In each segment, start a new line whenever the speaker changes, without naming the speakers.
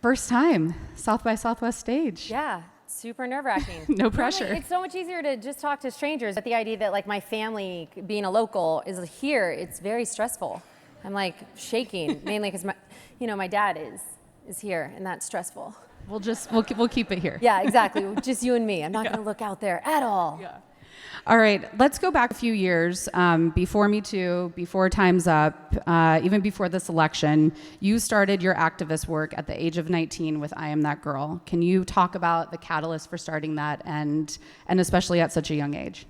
First time, South by Southwest stage.
Yeah, super nerve-wracking.
No pressure.
Normally, it's so much easier to just talk to strangers, but the idea that like my family being a local is here, it's very stressful. I'm like shaking, mainly because my dad is here, and that's stressful.
We'll keep it here.
Yeah, exactly. Just you and me. I'm not going to look out there at all.
Yeah. All right, let's go back a few years, before Me Too, before Time's Up, even before this election. You started your activist work at the age of 19 with I Am That Girl. Can you talk about the catalyst for starting that and especially at such a young age?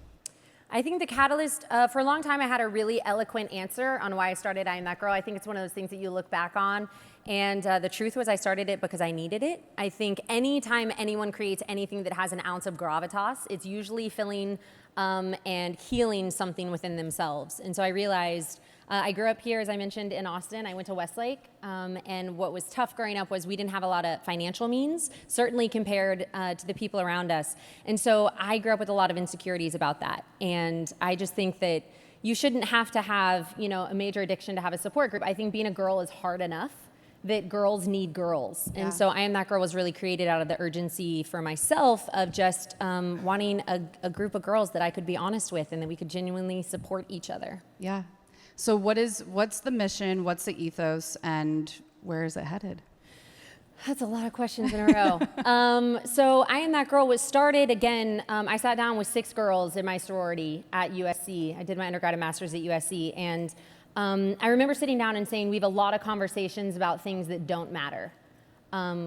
I think the catalyst, for a long time I had a really eloquent answer on why I started I Am That Girl. I think it's one of those things that you look back on, and the truth was I started it because I needed it. I think anytime anyone creates anything that has an ounce of gravitas, it's usually filling and healing something within themselves. And so I realized, I grew up here, as I mentioned, in Austin. I went to Westlake, and what was tough growing up was we didn't have a lot of financial means, certainly compared to the people around us. And so I grew up with a lot of insecurities about that. And I just think that you shouldn't have to have, a major addiction to have a support group. I think being a girl is hard enough, that girls need girls. Yeah. And so I Am That Girl was really created out of the urgency for myself of just wanting a group of girls that I could be honest with and that we could genuinely support each other.
Yeah. So what's the mission, what's the ethos, and where is it headed?
That's a lot of questions in a row. So I Am That Girl was started, again, I sat down with 6 girls in my sorority at USC. I did my undergrad and master's at USC, and I remember sitting down and saying we have a lot of conversations about things that don't matter.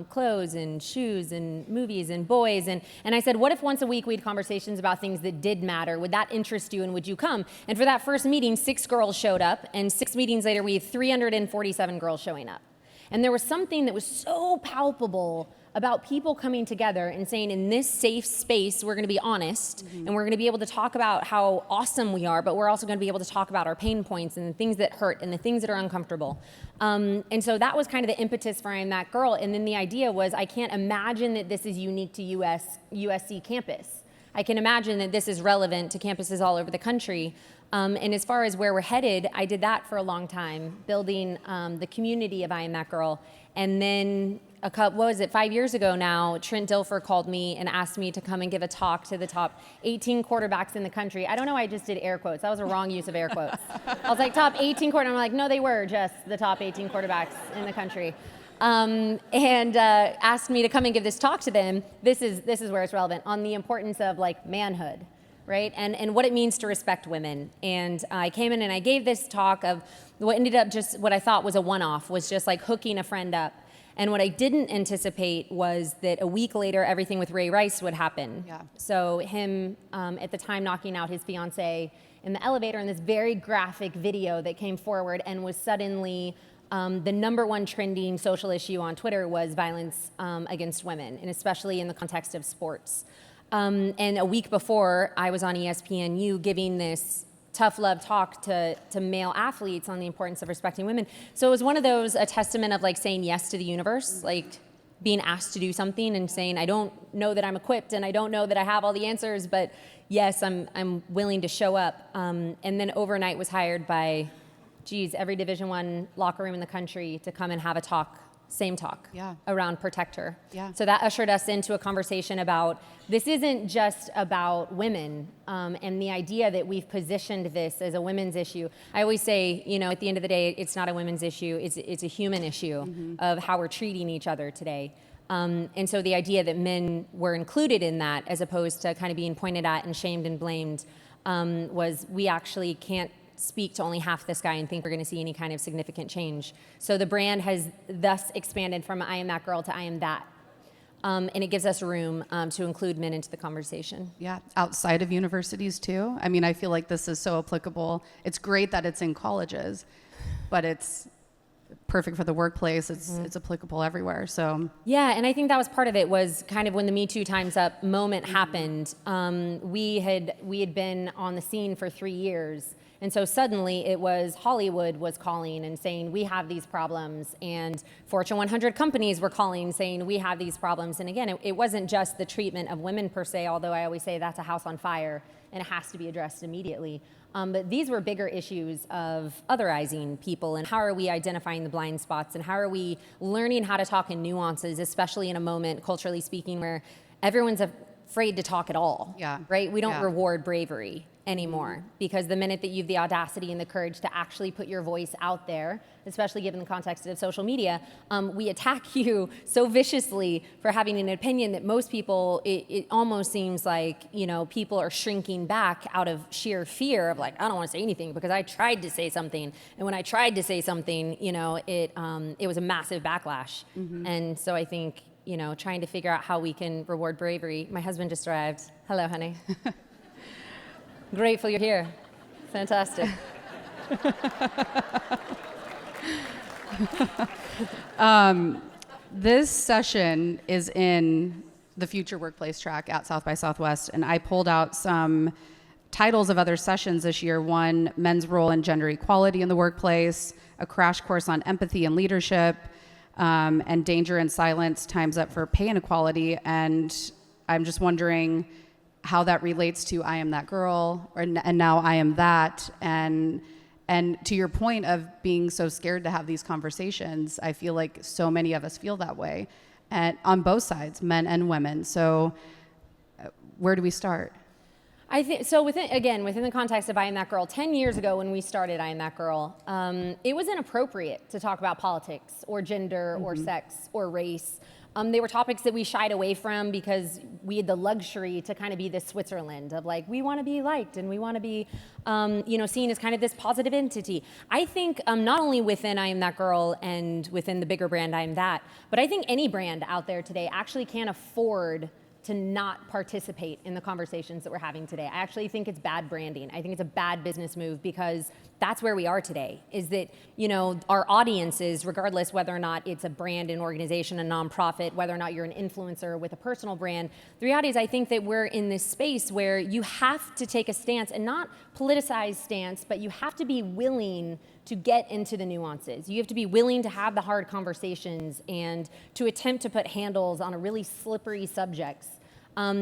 Clothes and shoes and movies and boys. And I said, what if once a week we had conversations about things that did matter? Would that interest you and would you come? And for that first meeting, 6 girls showed up, and 6 meetings later we had 347 girls showing up. And there was something that was so palpable about people coming together and saying, in this safe space, we're going to be honest, and we're going to be able to talk about how awesome we are, but we're also going to be able to talk about our pain points and the things that hurt and the things that are uncomfortable. And so that was kind of the impetus for I Am That Girl. And then the idea was, I can't imagine that this is unique to USC campus. I can imagine that this is relevant to campuses all over the country. And as far as where we're headed, I did that for a long time, building the community of I Am That Girl. And then 5 years ago now, Trent Dilfer called me and asked me to come and give a talk to the top 18 quarterbacks in the country. I don't know why I just did air quotes. That was a wrong use of air quotes. I was like, top 18 quarterbacks. I'm like, no, they were just the top 18 quarterbacks in the country. And asked me to come and give this talk to them. This is where it's relevant, on the importance of like manhood, right? And what it means to respect women. And I came in and I gave this talk of what ended up just what I thought was a one-off, was just like hooking a friend up. And what I didn't anticipate was that a week later, everything with Ray Rice would happen.
Yeah.
So him, at the time, knocking out his fiancée in the elevator, in this very graphic video that came forward and was suddenly the #1 trending social issue on Twitter was violence against women, and especially in the context of sports. And a week before, I was on ESPNU giving this tough love talk to male athletes on the importance of respecting women. So it was one of those, a testament of like saying yes to the universe, like being asked to do something and saying, I don't know that I'm equipped and I don't know that I have all the answers, but yes, I'm willing to show up. And then overnight was hired by, every Division I locker room in the country to come and have a talk, same talk, around Protect Her.
Yeah.
So that ushered us into a conversation about, this isn't just about women, and the idea that we've positioned this as a women's issue. I always say, at the end of the day, it's not a women's issue, it's a human issue of how we're treating each other today. And so the idea that men were included in that, as opposed to kind of being pointed at and shamed and blamed, was we actually can't speak to only half the sky and think we're going to see any kind of significant change. So the brand has thus expanded from I Am That Girl to I Am That. And it gives us room to include men into the conversation.
Yeah, outside of universities too. I mean, I feel like this is so applicable. It's great that it's in colleges, but it's perfect for the workplace. It's applicable everywhere. So
yeah, and I think that was part of it, was kind of when the Me Too Time's Up moment happened. We had been on the scene for 3 years. And so suddenly it was Hollywood was calling and saying, we have these problems. And Fortune 100 companies were calling saying, we have these problems. And again, it wasn't just the treatment of women per se, although I always say that's a house on fire. and it has to be addressed immediately. But these were bigger issues of otherizing people, and how are we identifying the blind spots, and how are we learning how to talk in nuances, especially in a moment, culturally speaking, where everyone's afraid to talk at all, right? We don't reward bravery anymore, because the minute that you have the audacity and the courage to actually put your voice out there, especially given the context of social media, we attack you so viciously for having an opinion that most people, it almost seems like, you know, people are shrinking back out of sheer fear of like, I don't want to say anything because I tried to say something. And when I tried to say something, you know, it was a massive backlash. And so I think, you know, trying to figure out how we can reward bravery. My husband just arrived. Hello, honey. Grateful you're here. Fantastic.
This session is in the Future Workplace track at South by Southwest, and I pulled out some titles of other sessions this year. One, Men's Role in Gender Equality in the Workplace, a crash course on empathy and leadership, and Danger and Silence, Time's Up for Pay Inequality. And I'm just wondering how that relates to I Am That Girl, and now I Am That. And to your point of being so scared to have these conversations, I feel like so many of us feel that way, and on both sides, men and women. So where do we start?
I think so. Within the context of I Am That Girl, 10 years ago when we started I Am That Girl, it was inappropriate to talk about politics or gender or sex or race. They were topics that we shied away from because we had the luxury to kind of be this Switzerland of like, we want to be liked and we want to be, seen as kind of this positive entity. I think not only within I Am That Girl and within the bigger brand I Am That, but I think any brand out there today actually can't afford to not participate in the conversations that we're having today. I actually think it's bad branding. I think it's a bad business move, because that's where we are today, is that, you know, our audiences, regardless whether or not it's a brand, an organization, a nonprofit, whether or not you're an influencer with a personal brand, the reality is I think that we're in this space where you have to take a stance, and not politicized stance, but you have to be willing to get into the nuances. You have to be willing to have the hard conversations and to attempt to put handles on a really slippery subjects.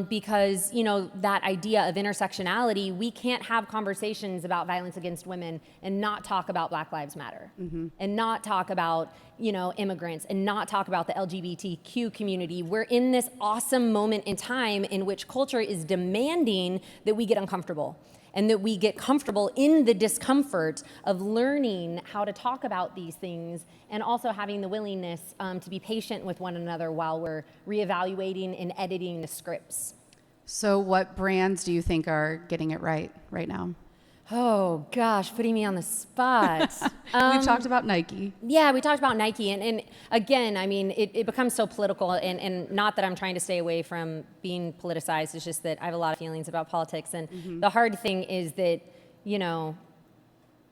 Because, you know, that idea of intersectionality, we can't have conversations about violence against women and not talk about Black Lives Matter, and not talk about, you know, immigrants, and not talk about the LGBTQ community. We're in this awesome moment in time in which culture is demanding that we get uncomfortable, and that we get comfortable in the discomfort of learning how to talk about these things, and also having the willingness to be patient with one another while we're reevaluating and editing the scripts.
So what brands do you think are getting it right now?
Oh gosh, putting me on the spot.
We've talked about Nike.
Yeah, we talked about Nike, and again, I mean, it becomes so political, and not that I'm trying to stay away from being politicized, it's just that I have a lot of feelings about politics, and the hard thing is that, you know,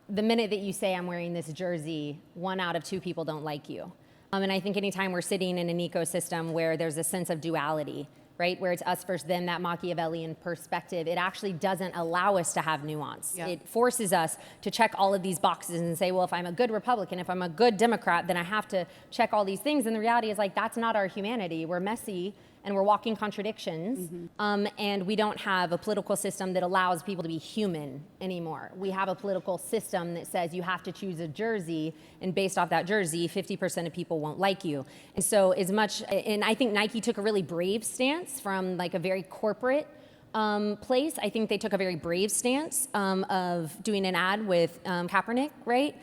the minute that you say I'm wearing this jersey, 1 out of 2 people don't like you. And I think anytime we're sitting in an ecosystem where there's a sense of duality, right, where it's us versus them, that Machiavellian perspective, it actually doesn't allow us to have nuance.
Yeah.
It forces us to check all of these boxes and say, well, if I'm a good Republican, if I'm a good Democrat, then I have to check all these things. And the reality is, like, that's not our humanity. We're messy, and we're walking contradictions, and we don't have a political system that allows people to be human anymore. We have a political system that says you have to choose a jersey, and based off that jersey, 50% of people won't like you. And so and I think Nike took a really brave stance from like a very corporate place. I think they took a very brave stance of doing an ad with Kaepernick, right?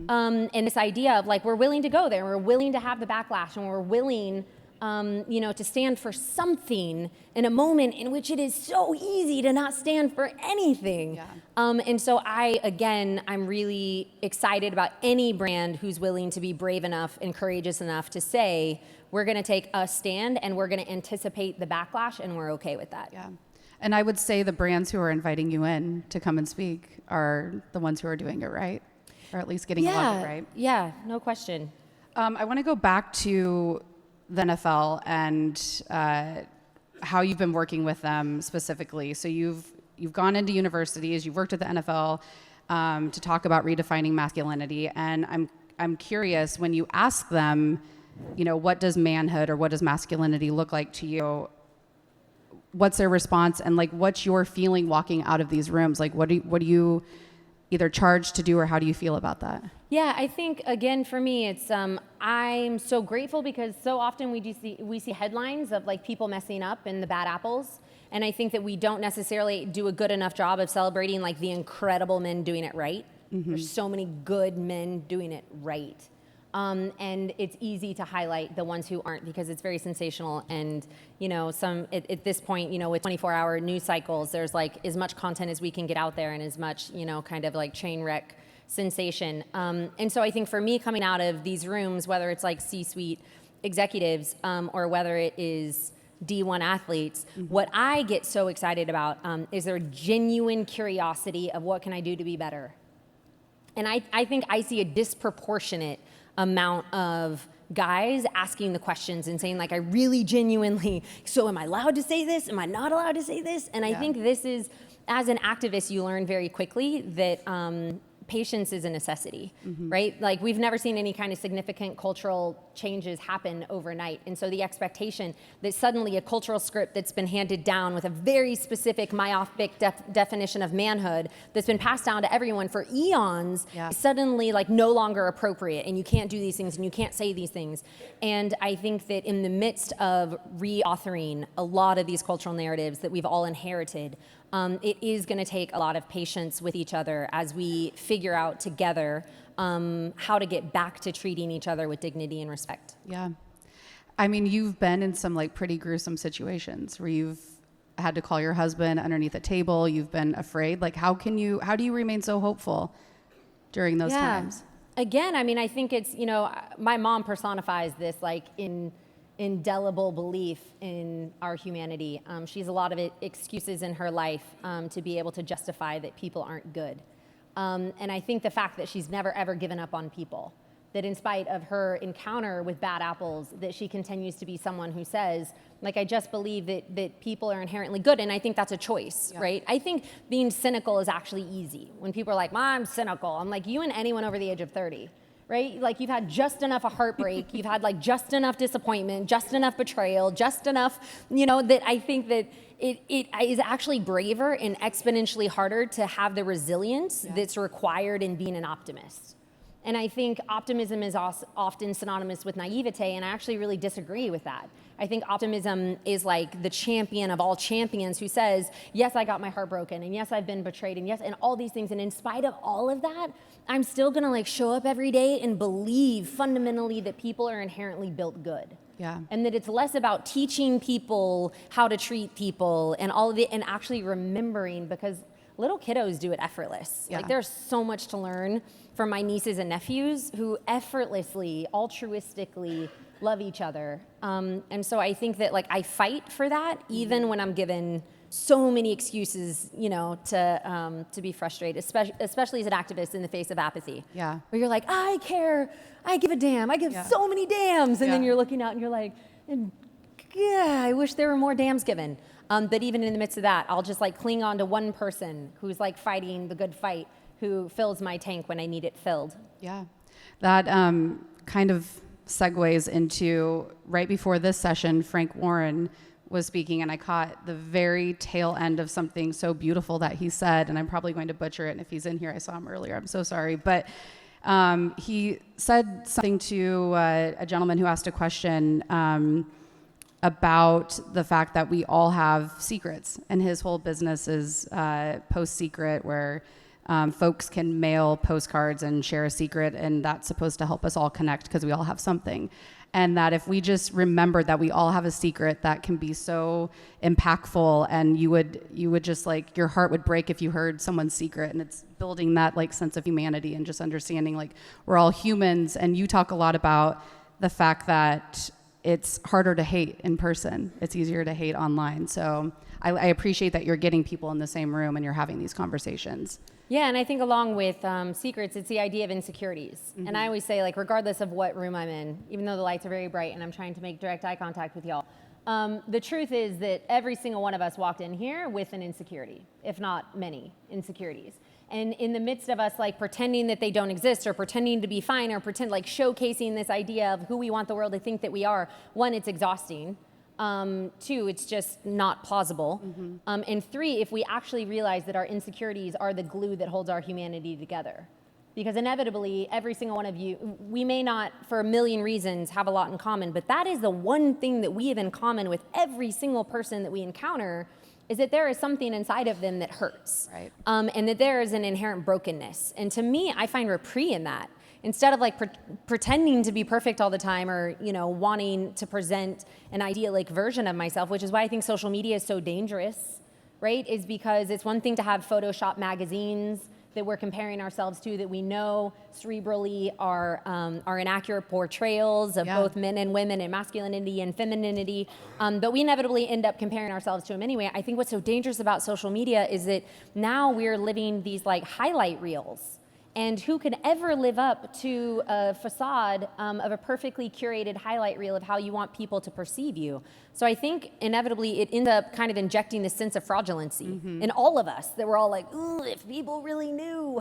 And this idea of like, we're willing to go there, we're willing to have the backlash, and we're willing to stand for something in a moment in which it is so easy to not stand for anything.
Yeah.
And so I'm really excited about any brand who's willing to be brave enough and courageous enough to say, we're going to take a stand and we're going to anticipate the backlash, and we're okay with that.
Yeah. And I would say the brands who are inviting you in to come and speak are the ones who are doing it right, or at least getting a lot of it right.
Yeah, no question.
I want to go back to the NFL and how you've been working with them specifically. So you've gone into universities, you've worked at the NFL to talk about redefining masculinity, and I'm curious, when you ask them, you know, what does manhood or what does masculinity look like to you? what's their response, and like what's your feeling walking out of these rooms? Like what do you either charge to do, or how do you feel about that?
Yeah, I think again for me it's I'm so grateful because so often we see headlines of like people messing up and the bad apples, and I think that we don't necessarily do a good enough job of celebrating like the incredible men doing it right. There's so many good men doing it right. And it's easy to highlight the ones who aren't because it's very sensational. And, you know, at this point, you know, with 24-hour news cycles, there's like as much content as we can get out there and as much, you know, kind of like train wreck sensation. And so I think for me coming out of these rooms, whether it's like C-suite executives or whether it is D1 athletes, what I get so excited about is their genuine curiosity of what can I do to be better. And I think I see a disproportionate amount of guys asking the questions and saying like, I really genuinely, so am I allowed to say this? Am I not allowed to say this? And I think this is, as an activist, you learn very quickly that patience is a necessity, right? Like we've never seen any kind of significant cultural changes happen overnight. And so the expectation that suddenly a cultural script that's been handed down with a very specific myopic definition of manhood that's been passed down to everyone for eons is suddenly like no longer appropriate, and you can't do these things and you can't say these things. And I think that in the midst of reauthoring a lot of these cultural narratives that we've all inherited, it is going to take a lot of patience with each other as we figure out together how to get back to treating each other with dignity and respect.
Yeah. I mean, you've been in some like pretty gruesome situations where you've had to call your husband underneath a table. You've been afraid. Like, how do you remain so hopeful during those times?
Again, I mean, I think it's, you know, my mom personifies this like indelible belief in our humanity. She has a lot of excuses in her life to be able to justify that people aren't good. And I think the fact that she's never ever given up on people, that in spite of her encounter with bad apples, that she continues to be someone who says, like, I just believe that people are inherently good. And I think that's a choice, right? I think being cynical is actually easy. When people are like, I'm cynical, I'm like, you and anyone over the age of 30. Right? Like you've had just enough of heartbreak, you've had like just enough disappointment, just enough betrayal, just enough, you know, that I think that it is actually braver and exponentially harder to have the resilience that's required in being an optimist. And I think optimism is often synonymous with naivete, and I actually really disagree with that. I think optimism is like the champion of all champions who says, yes, I got my heart broken, and yes, I've been betrayed, and yes, and all these things. And in spite of all of that, I'm still gonna like show up every day and believe fundamentally that people are inherently built good.
Yeah.
And that it's less about teaching people how to treat people and all of it, and actually remembering, because little kiddos do it effortless. Like there's so much to learn from my nieces and nephews who effortlessly, altruistically love each other. And so I think that like I fight for that even when I'm given so many excuses, you know, to be frustrated, especially as an activist in the face of apathy.
Yeah.
Where you're like, I care, I give a damn, I give so many damns. And then you're looking out and you're like, yeah, I wish there were more damns given. But even in the midst of that, I'll just like cling on to one person who's like fighting the good fight, who fills my tank when I need it filled.
Yeah. That kind of segues into right before this session, Frank Warren was speaking, and I caught the very tail end of something so beautiful that he said, and I'm probably going to butcher it. And if he's in here, I saw him earlier, I'm so sorry. But he said something to a gentleman who asked a question about the fact that we all have secrets, and his whole business is Post Secret, where folks can mail postcards and share a secret, and that's supposed to help us all connect because we all have something. And that if we just remember that we all have a secret, that can be so impactful, and you would just like, your heart would break if you heard someone's secret. And it's building that like sense of humanity and just understanding like we're all humans. And you talk a lot about the fact that it's harder to hate in person. It's easier to hate online. So I appreciate that you're getting people in the same room and you're having these conversations.
Yeah, and I think along with secrets, it's the idea of insecurities. And I always say, like, regardless of what room I'm in, even though the lights are very bright and I'm trying to make direct eye contact with y'all, the truth is that every single one of us walked in here with an insecurity, if not many insecurities. And in the midst of us like pretending that they don't exist or pretending to be fine or pretend like showcasing this idea of who we want the world to think that we are, one, it's exhausting. Two, it's just not plausible. And three, if we actually realize that our insecurities are the glue that holds our humanity together. Because inevitably, every single one of you, we may not, for a million reasons, have a lot in common, but that is the one thing that we have in common with every single person that we encounter, is that there is something inside of them that hurts.
Right.
And that there is an inherent brokenness. And to me, I find reprieve in that. Instead of like pretending to be perfect all the time, or wanting to present an idyllic version of myself, which is why I think social media is so dangerous, right? Is because it's one thing to have Photoshop magazines that we're comparing ourselves to, that we know cerebrally are inaccurate portrayals of both men and women, and masculinity and femininity, but we inevitably end up comparing ourselves to them anyway. I think what's so dangerous about social media is that now we're living these like highlight reels. And who could ever live up to a facade of a perfectly curated highlight reel of how you want people to perceive you? So I think inevitably it ends up kind of injecting this sense of fraudulency in all of us, that we're all like, ooh, if people really knew,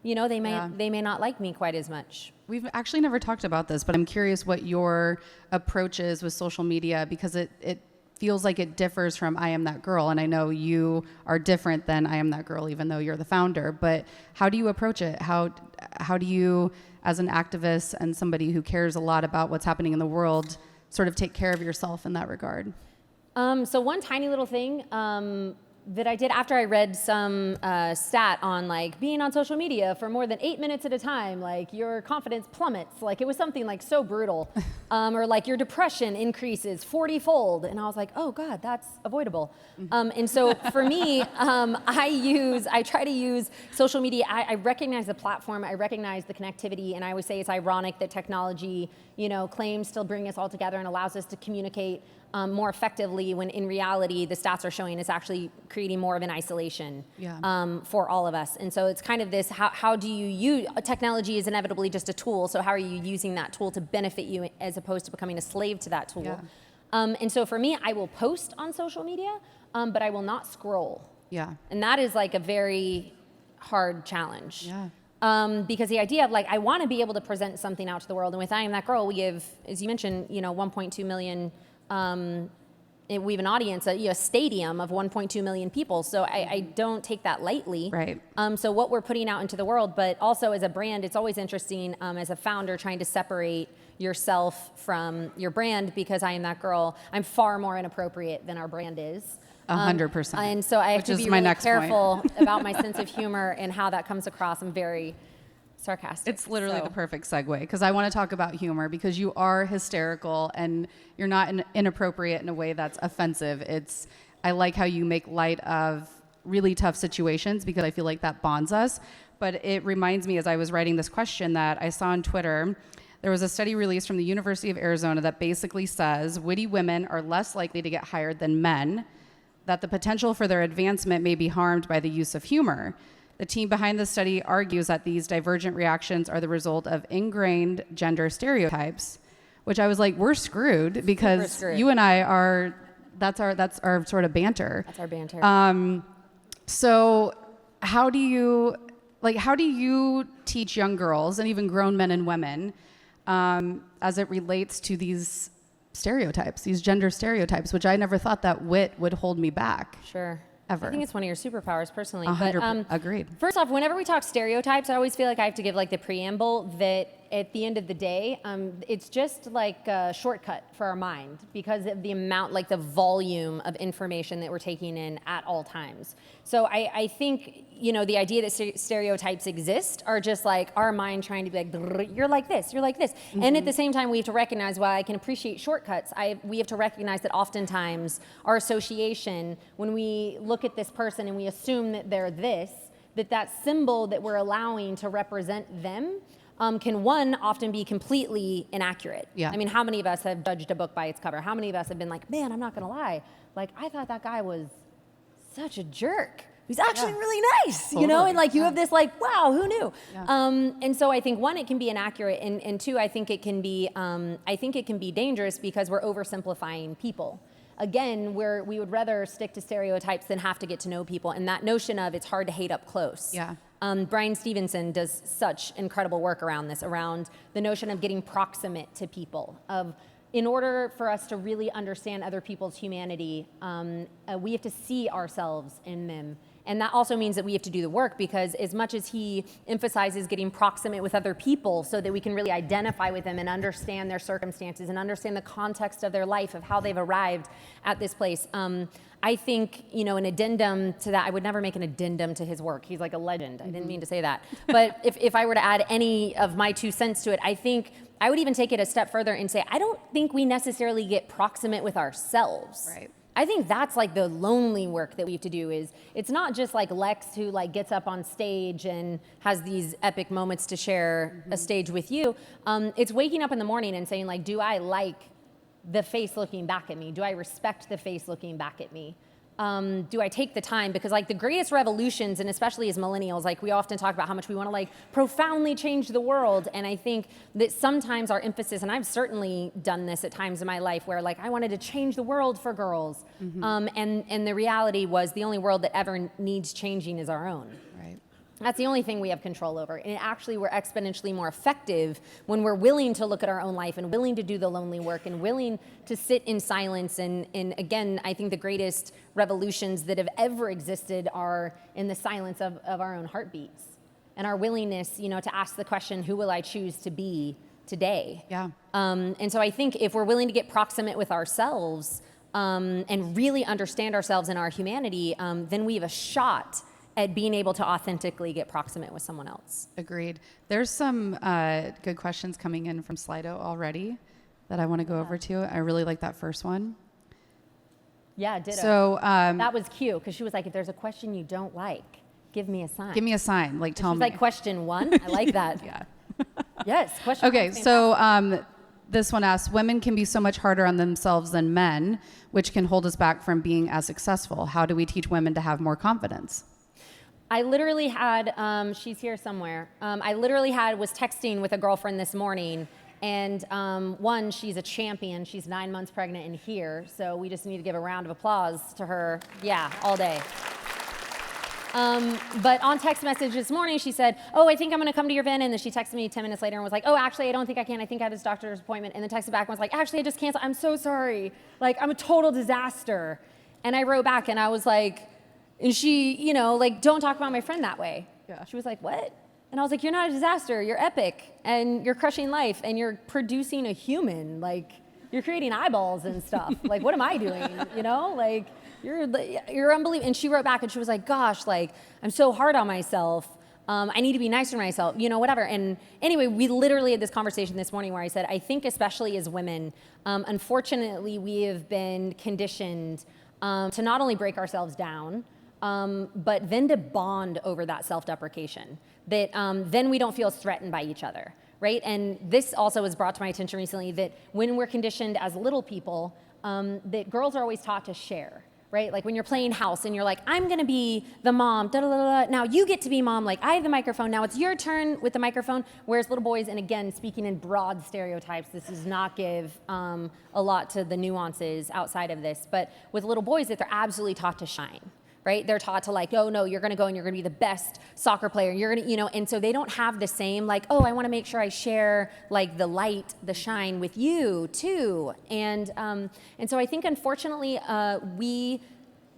they may not like me quite as much.
We've actually never talked about this, but I'm curious what your approach is with social media, because it feels like it differs from I Am That Girl. And I know you are different than I Am That Girl, even though you're the founder. But how do you approach it? How do you, as an activist and somebody who cares a lot about what's happening in the world, sort of take care of yourself in that regard?
So one tiny little thing that I did after I read some stat on like being on social media for more than 8 minutes at a time, like your confidence plummets. Like it was something like so brutal, or like your depression increases 40-fold. And I was like, oh God, that's avoidable. And so for me, I try to use social media. I recognize the platform, I recognize the connectivity, and I always say it's ironic that technology, claims to bring us all together and allows us to communicate more effectively, when in reality the stats are showing it's actually creating more of an isolation for all of us. And so it's kind of this, how do you use technology? Is inevitably just a tool, so how are you using that tool to benefit you as opposed to becoming a slave to that tool? And so for me, I will post on social media, but I will not scroll. And that is like a very hard challenge. Because the idea of like, I want to be able to present something out to the world, and with I Am That Girl, we have, as you mentioned, 1.2 million. We have an audience, a stadium of 1.2 million people. So I don't take that lightly.
Right.
So what we're putting out into the world, but also as a brand, it's always interesting as a founder trying to separate yourself from your brand, because I Am That Girl, I'm far more inappropriate than our brand is.
100%.
And so I have to be really careful about my sense of humor and how that comes across. I'm very sarcastic.
It's literally the perfect segue, because I want to talk about humor, because you are hysterical and you're not inappropriate in a way that's offensive. I like how you make light of really tough situations, because I feel like that bonds us. But it reminds me, as I was writing this question, that I saw on Twitter, there was a study released from the University of Arizona that basically says witty women are less likely to get hired than men, that the potential for their advancement may be harmed by the use of humor. The team behind the study argues that these divergent reactions are the result of ingrained gender stereotypes, which I was like, we're screwed, because you and I that's our sort of banter.
That's our banter.
So how do you teach young girls and even grown men and women as it relates to these stereotypes, these gender stereotypes, which I never thought that wit would hold me back.
Sure.
Ever.
I think it's one of your superpowers personally.
100%, agreed.
First off, whenever we talk stereotypes, I always feel like I have to give like the preamble that at the end of the day, it's just like a shortcut for our mind, because of the amount, like the volume of information that we're taking in at all times. So I think, the idea that stereotypes exist are just like our mind trying to be like, you're like this, you're like this. And at the same time, we have to recognize, while I can appreciate shortcuts, we have to recognize that oftentimes our association, when we look at this person and we assume that they're this, that symbol that we're allowing to represent them can, one, often be completely inaccurate. I mean, how many of us have judged a book by its cover? How many of us have been like, man, I'm not gonna lie, like I thought that guy was such a jerk. He's actually really nice, and like you have this like, wow, who knew? And so I think, one, it can be inaccurate, and two, I think it can be dangerous, because we're oversimplifying people. Again, we would rather stick to stereotypes than have to get to know people, and that notion of it's hard to hate up close. Brian Stevenson does such incredible work around this, around the notion of getting proximate to people, of in order for us to really understand other people's humanity, we have to see ourselves in them. And that also means that we have to do the work, because as much as he emphasizes getting proximate with other people so that we can really identify with them and understand their circumstances and understand the context of their life, of how they've arrived at this place, I think, an addendum to that, I would never make an addendum to his work. He's like a legend. I didn't mean to say that. But if I were to add any of my 2 cents to it, I think I would even take it a step further and say, I don't think we necessarily get proximate with ourselves.
Right.
I think that's like the lonely work that we have to do. Is it's not just like Lex who like gets up on stage and has these epic moments to share a stage with you. It's waking up in the morning and saying like, do I like the face looking back at me? Do I respect the face looking back at me? Do I take the time? Because like the greatest revolutions, and especially as millennials, like we often talk about how much we want to like profoundly change the world. And I think that sometimes our emphasis, and I've certainly done this at times in my life where like I wanted to change the world for girls. And the reality was the only world that ever needs changing is our own.
Right.
That's the only thing we have control over. And actually, we're exponentially more effective when we're willing to look at our own life and willing to do the lonely work and willing to sit in silence. And again, I think the greatest revolutions that have ever existed are in the silence of our own heartbeats and our willingness, to ask the question, who will I choose to be today?
Yeah.
And so I think if we're willing to get proximate with ourselves and really understand ourselves and our humanity, then we have a shot at being able to authentically get proximate with someone else.
Agreed. There's some good questions coming in from Slido already that I want to go over to. I really like that first one.
Yeah, ditto.
So
that was cute, because she was like, if there's a question you don't like, give me a sign.
give me a sign, like tell
She's
me.
like, question 1? I like that.
Yeah.
Yes, question
Okay,
1 's
so this one asks, women can be so much harder on themselves than men, which can hold us back from being as successful. How do we teach women to have more confidence?
I literally had, she's here somewhere. Was texting with a girlfriend this morning, and one, she's a champion. She's 9 months pregnant and here, so we just need to give a round of applause to her. Yeah, all day. But on text message this morning, she said, oh, I think I'm going to come to your event. And then she texted me 10 minutes later and was like, oh, actually, I don't think I can. I think I have this doctor's appointment. And then texted back and was like, actually, I just canceled. I'm so sorry. Like, I'm a total disaster. And I wrote back and I was like, and she, don't talk about my friend that way.
Yeah.
She was like, what? And I was like, you're not a disaster. You're epic. And you're crushing life. And you're producing a human. Like, you're creating eyeballs and stuff. Like, what am I doing? Like, you're unbelievable. And she wrote back and she was like, gosh, like, I'm so hard on myself. I need to be nicer to myself, whatever. And anyway, we literally had this conversation this morning where I said, I think especially as women, unfortunately, we have been conditioned to not only break ourselves down, but then to bond over that self-deprecation, that then we don't feel threatened by each other, right? And this also was brought to my attention recently, that when we're conditioned as little people, that girls are always taught to share, right? Like when you're playing house and you're like, I'm gonna be the mom, da da da da. Now you get to be mom, like I have the microphone, now it's your turn with the microphone. Whereas little boys, and again, speaking in broad stereotypes, this does not give a lot to the nuances outside of this, but with little boys, that they're absolutely taught to shine. Right? They're taught to like, oh no, you're gonna go and you're gonna be the best soccer player. You're gonna, and so they don't have the same like, oh, I wanna make sure I share like the light, the shine with you too. And so I think unfortunately, we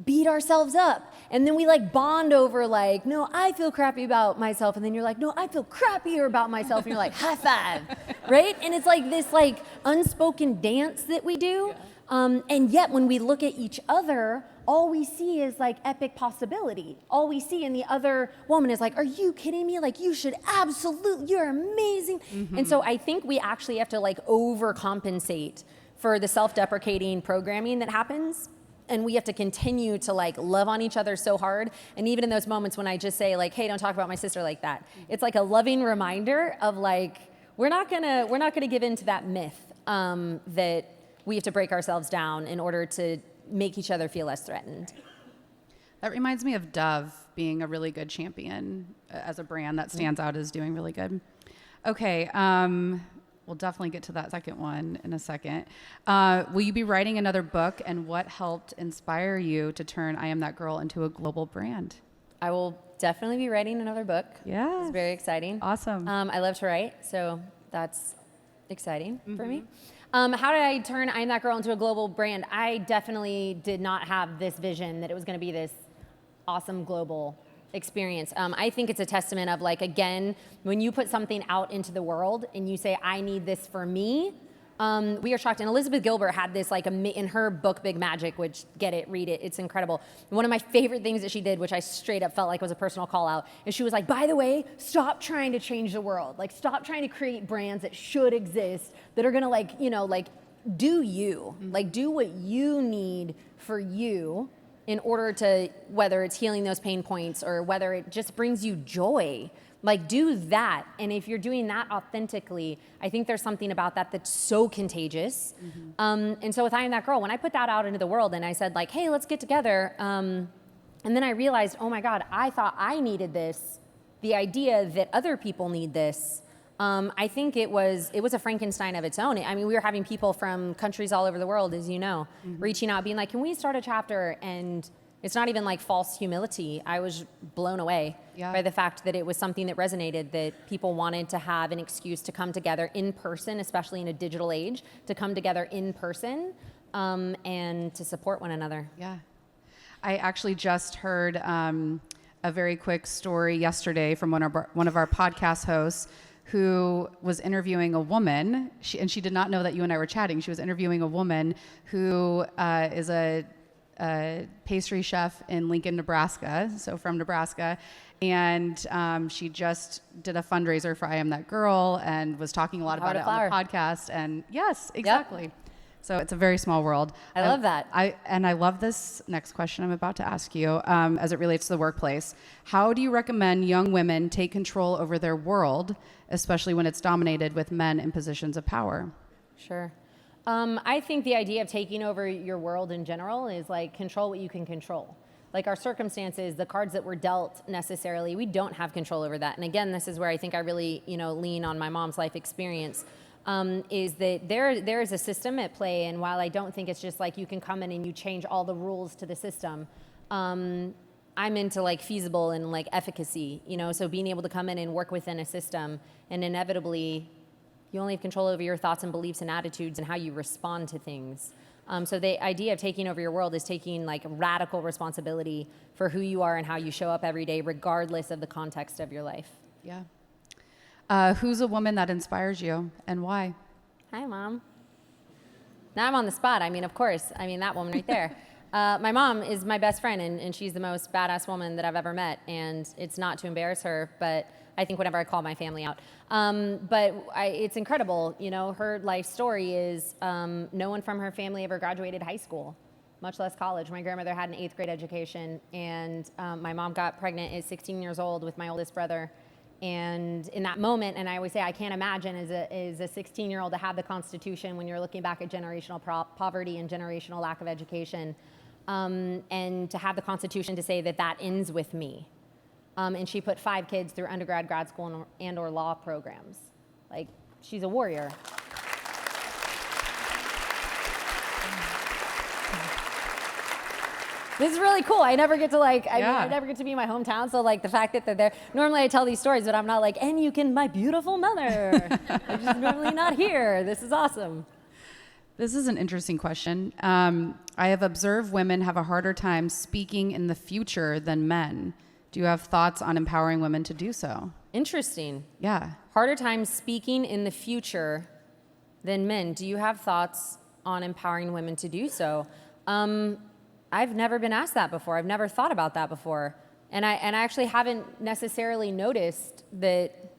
beat ourselves up. And then we like bond over like, no, I feel crappy about myself. And then you're like, no, I feel crappier about myself. And you're like, high five, right? And it's like this like unspoken dance that we do. And yet when we look at each other, all we see is like epic possibility. All we see in the other woman is like, are you kidding me? Like you should absolutely, you're amazing. Mm-hmm. And so I think we actually have to like overcompensate for the self-deprecating programming that happens. And we have to continue to like love on each other so hard. And even in those moments when I just say like, hey, don't talk about my sister like that. It's like a loving reminder of like, we're not gonna give in to that myth that we have to break ourselves down in order to make each other feel less threatened.
That reminds me of Dove being a really good champion as a brand that stands out as doing really good. Okay, we'll definitely get to that second one in a second. Will you be writing another book, and what helped inspire you to turn I Am That Girl into a global brand?
I will definitely be writing another book.
Yeah.
It's very exciting.
Awesome.
I love to write, so that's exciting for me. How did I turn I Am That Girl into a global brand? I definitely did not have this vision that it was going to be this awesome global experience. I think it's a testament of like, again, when you put something out into the world and you say, I need this for me, we are shocked. And Elizabeth Gilbert had this like in her book, Big Magic, which get it, read it, it's incredible. One of my favorite things that she did, which I straight up felt like was a personal call out, is she was like, by the way, stop trying to change the world. Like stop trying to create brands that should exist that are gonna like, you know, like do you, like do what you need for you in order to, whether it's healing those pain points or whether it just brings you joy. Like do that, and if you're doing that authentically, I think there's something about that that's so contagious. And so with I Am That Girl, when I put that out into the world and I said like, hey, let's get together, and then I realized, oh my God, I thought I needed this, the idea that other people need this, I think it was a Frankenstein of its own. I mean, we were having people from countries all over the world, as you know, reaching out, being like, can we start a chapter? And it's not even like false humility. I was blown away by the fact that it was something that resonated, that people wanted to have an excuse to come together in person, especially in a digital age, to come together in person and to support one another.
Yeah. I actually just heard a very quick story yesterday from one of our podcast hosts who was interviewing a woman, and she did not know that you and I were chatting. She was interviewing a woman who is a pastry chef in Lincoln, Nebraska, so from Nebraska, and she just did a fundraiser for I Am That Girl and was talking a lot about it on the podcast. And yes, exactly. Yep. So it's a very small world.
I love that.
I love this next question I'm about to ask you as it relates to the workplace. How do you recommend young women take control over their world, especially when it's dominated with men in positions of power?
Sure. I think the idea of taking over your world in general is like control what you can control. Like our circumstances, the cards that we're dealt necessarily, we don't have control over that. And again, this is where I think I really, lean on my mom's life experience. Is that there is a system at play, and while I don't think it's just like you can come in and you change all the rules to the system, I'm into like feasible and like efficacy, so being able to come in and work within a system, and inevitably you only have control over your thoughts and beliefs and attitudes and how you respond to things. So the idea of taking over your world is taking like radical responsibility for who you are and how you show up every day, regardless of the context of your life.
Yeah. Who's a woman that inspires you and why?
Hi, Mom. Now I'm on the spot. I mean, of course. I mean, that woman right there. My mom is my best friend, and she's the most badass woman that I've ever met. And it's not to embarrass her, but I think whenever I call my family out. It's incredible. Her life story is no one from her family ever graduated high school, much less college. My grandmother had an 8th grade education, and my mom got pregnant at 16 years old with my oldest brother. And in that moment, and I always say I can't imagine as a 16-year-old to have the Constitution when you're looking back at generational poverty and generational lack of education, and to have the Constitution to say that ends with me. And she put 5 kids through undergrad, grad school, and/or law programs. Like, she's a warrior. This is really cool. I never get to I never get to be in my hometown. So like the fact that they're there, normally I tell these stories, but I'm not like, and you can, my beautiful mother. I'm just normally not here. This is awesome.
This is an interesting question. I have observed women have a harder time speaking in the future than men. Do you have thoughts on empowering women to do so?
Interesting.
Yeah.
Harder time speaking in the future than men. Do you have thoughts on empowering women to do so? I've never been asked that before. I've never thought about that before. And I actually haven't necessarily noticed that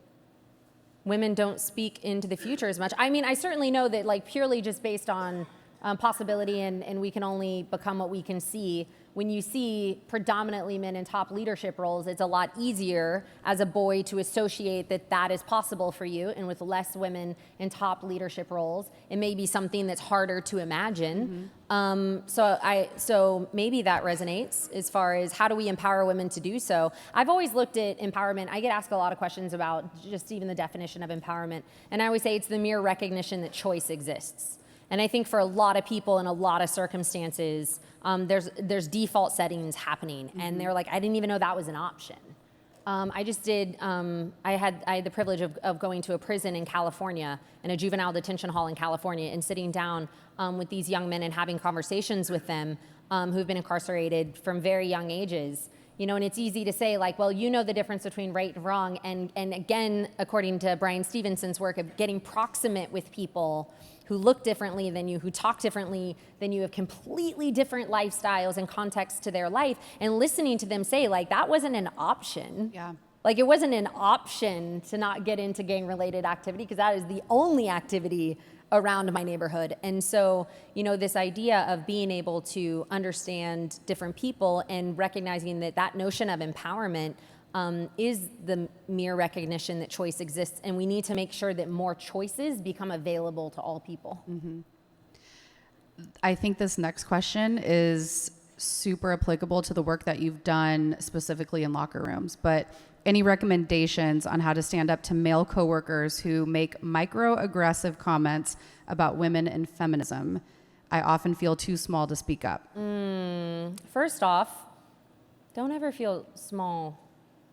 women don't speak into the future as much. I mean, I certainly know that like purely just based on possibility and we can only become what we can see. When you see predominantly men in top leadership roles, it's a lot easier as a boy to associate that is possible for you. And with less women in top leadership roles, it may be something that's harder to imagine. So maybe that resonates as far as how do we empower women to do so. I've always looked at empowerment. I get asked a lot of questions about just even the definition of empowerment. And I always say it's the mere recognition that choice exists. And I think for a lot of people in a lot of circumstances, there's default settings happening, and they're like, I didn't even know that was an option. I just did, I had the privilege of going to a prison in California, in a juvenile detention hall in California, and sitting down with these young men and having conversations with them who've been incarcerated from very young ages. You know, and it's easy to say, like, well, you know the difference between right and wrong. And again, according to Brian Stevenson's work of getting proximate with people who look differently than you, who talk differently than you, have completely different lifestyles and contexts to their life, and listening to them say, like, that wasn't an option.
Yeah.
Like, it wasn't an option to not get into gang-related activity, because that is the only activity around my neighborhood. And so, you know, this idea of being able to understand different people and recognizing that that notion of empowerment is the mere recognition that choice exists, and we need to make sure that more choices become available to all people.
Mm-hmm. I think this next question is super applicable to the work that you've done specifically in locker rooms, but any recommendations on how to stand up to male coworkers who make microaggressive comments about women and feminism? I often feel too small to speak up.
First off, don't ever feel small.